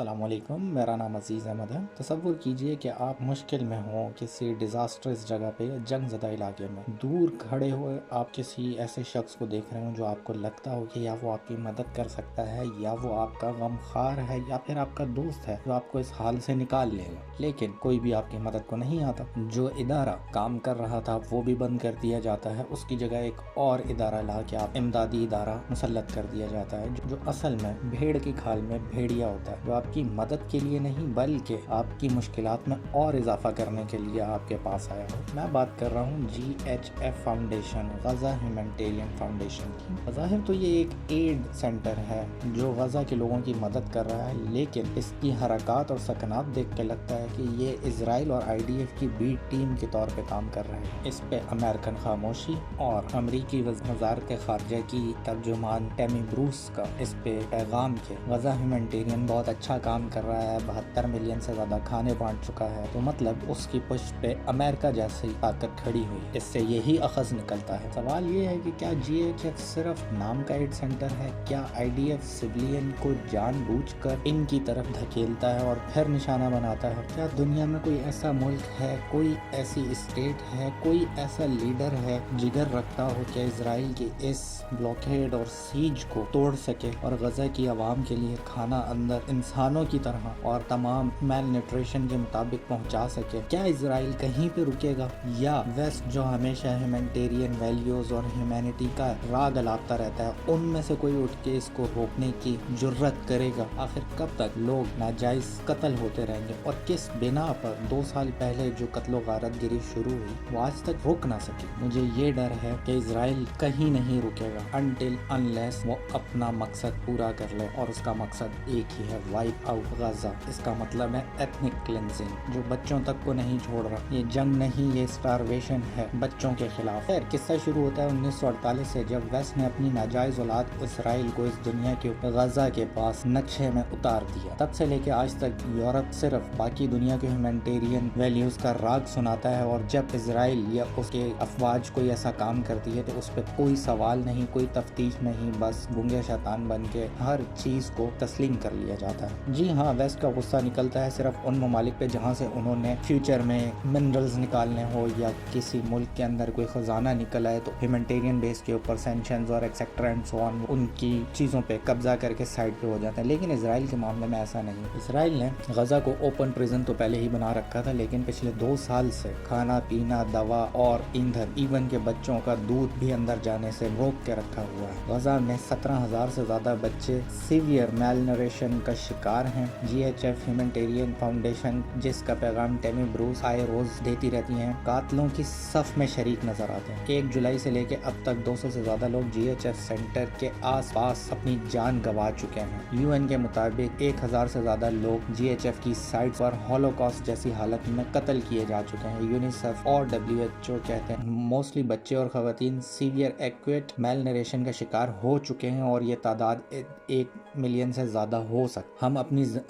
अस्सलामुअलैकुम, मेरा नाम अज़ीज़ अहमद है। तसव्वुर कीजिए कि आप मुश्किल में हो, किसी डिज़ास्टरस जगह पे, जंग ज़दा इलाके में दूर खड़े हुए आप किसी ऐसे शख्स को देख रहे हो जो आपको लगता हो कि या वो आपकी मदद कर सकता है, या वो आपका गमख्वार है, या फिर आपका दोस्त है जो आपको इस हाल से निकाल लेगा। लेकिन कोई भी आपकी मदद को नहीं आता। जो इदारा काम कर रहा था वो भी बंद कर दिया जाता है, उसकी जगह एक और इदारा ला के आप इमदादी इदारा मुसल्लत कर दिया जाता है, जो असल में भेड़ की खाल में भेड़िया होता है, जो आपकी मदद के लिए नहीं बल्कि आपकी मुश्किलात में और इजाफा करने के लिए आपके पास आया हो। मैं बात कर रहा हूँ GHF फाउंडेशन, गजा ह्यूमैनिटेरियन फाउंडेशन की। ज़ाहिर तो ये एक एड सेंटर है जो गजा के लोगों की मदद कर रहा है, लेकिन इसकी हरकत और सकनात देख के लगता है कि ये इजराइल और IDF की बी टीम के तौर पे काम कर रहे हैं। इस पे अमेरिकन खामोशी और अमरीकी वज़ारत ख़ारजा की तर्जुमान टेमी ब्रूस का इस पे पैगाम के गजा ह्यूमैनिटेरियन बहुत अच्छा काम कर रहा है, 72 मिलियन से ज़्यादा खाने बांट चुका है, तो मतलब उसकी पुष्ट पे अमेरिका जैसी ताकत खड़ी हुई। इससे यही अखज़ निकलता है। सवाल ये है कि क्या GHF सिर्फ नाम का एड सेंटर है? क्या IDF सिविलियन को जानबूझकर इनकी तरफ धकेलता है और फिर निशाना बनाता है? क्या दुनिया में कोई ऐसा मुल्क है, कोई ऐसी स्टेट है, कोई ऐसा लीडर है जिगर रखता हो कि इजराइल की इस ब्लॉकेड और सीज को तोड़ सके और गजा की आवाम के लिए खाना अंदर इंसानों की तरह और तमाम मेल न्यूट्रिशन के मुताबिक पहुंचा सके? क्या इजराइल कहीं पे रुकेगा, या वेस्ट जो हमेशा ह्यूमैनिटेरियन वैल्यूज और ह्यूमैनिटी का राग अलापता रहता है, उनमें से कोई उठ के इसको रोकने की जुर्रत करेगा? आखिर कब तक लोग नाजायज कत्ल होते रहेंगे, और किस बिना पर 2 साल पहले जो कत्लो गारतगिरी शुरू हुई वो आज तक रुक ना सकी? मुझे ये डर है कि इजराइल कहीं नहीं रुकेगा अनटिल अनलेस वो अपना मकसद पूरा कर ले, और उसका मकसद एक ही है, वाइप आउट गजा। इसका मतलब है एथनिक क्लिंजिंग, जो बच्चों तक को नहीं छोड़ रहा। ये जंग नहीं, ये स्टारवेशन है बच्चों के खिलाफ। खैर, किस्सा शुरू होता है 1948 से, जब वेस्ट ने अपनी नाजायज औलाद इसराइल को इस दुनिया के गजा के पास नक्शे में उतार दिया। तब से लेके आज तक यूरोप सिर्फ बाकी दुनिया के ह्यूमैनिटेरियन वैल्यूज का राग सुनाता है, और जब इसराइल या उसके अफवाज कोई ऐसा काम करती है तो उस पर कोई सवाल नहीं, कोई तफ्तीश नहीं, बस गूंगे शैतान बन के हर चीज को तस्लीम कर लिया जाता है। जी हाँ, वेस्ट का गुस्सा निकलता है सिर्फ उन ममालिक पे जहाँ से उन्होंने फ्यूचर में मिनरल्स निकालने हो, या किसी मुल्क के अंदर कोई खजाना निकल आए तो ह्यूमैनिटेरियन बेस के ऊपर सैंक्शंस और एक्सेट्रा एंड सो ऑन उनकी चीज़ों पे कब्जा करके साइड पे हो जाता है। लेकिन इसराइल के मामले में ऐसा नहीं। इसराइल ने गजा को ओपन प्रिजन तो पहले ही बना रखा था, लेकिन पिछले 2 साल से खाना पीना, दवा और ईंधन, इवन के बच्चों का दूध भी अंदर जाने से रोक के रखा हुआ है। गजा में 17,000 से ज्यादा बच्चे सीवियर मेलनरेशन का शिकार हैं। GHF ह्यूमैनिटेरियन फाउंडेशन, जिसका पैगाम टेमी ब्रूस आए रोज देती रहती हैं, कातलों की सफ में शरीक नजर आते हैं। 1 जुलाई से लेके अब तक 200 से ज्यादा लोग GHF सेंटर के आसपास अपनी जान गंवा चुके हैं। UN के मुताबिक 1000 से ज्यादा लोग GHF की साइट पर हॉलोकॉस्ट जैसी हालत में कत्ल किए जा चुके हैं। यूनिसेफ और WHO कहते हैं मोस्टली बच्चे और खवातीन सीवियर एक्यूट मेलनरेशन का शिकार हो चुके हैं, और ये तादाद 1 मिलियन से ज़्यादा हो सकती।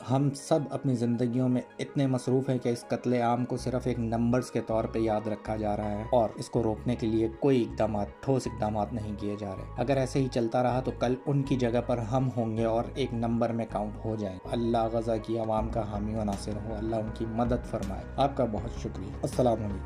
हम सब अपनी ज़िंदगियों में इतने मसरूफ़ हैं कि इस कत्ले आम को सिर्फ एक नंबर्स के तौर पे याद रखा जा रहा है, और इसको रोकने के लिए कोई ठोस इकदाम नहीं किए जा रहे। अगर ऐसे ही चलता रहा तो कल उनकी जगह पर हम होंगे और एक नंबर में काउंट हो जाएंगे। अल्लाह गजा की आवाम का हामी व नासिर हो, अल्लाह उनकी मदद फरमाए। आपका बहुत शुक्रिया। अस्सलाम वालेकुम।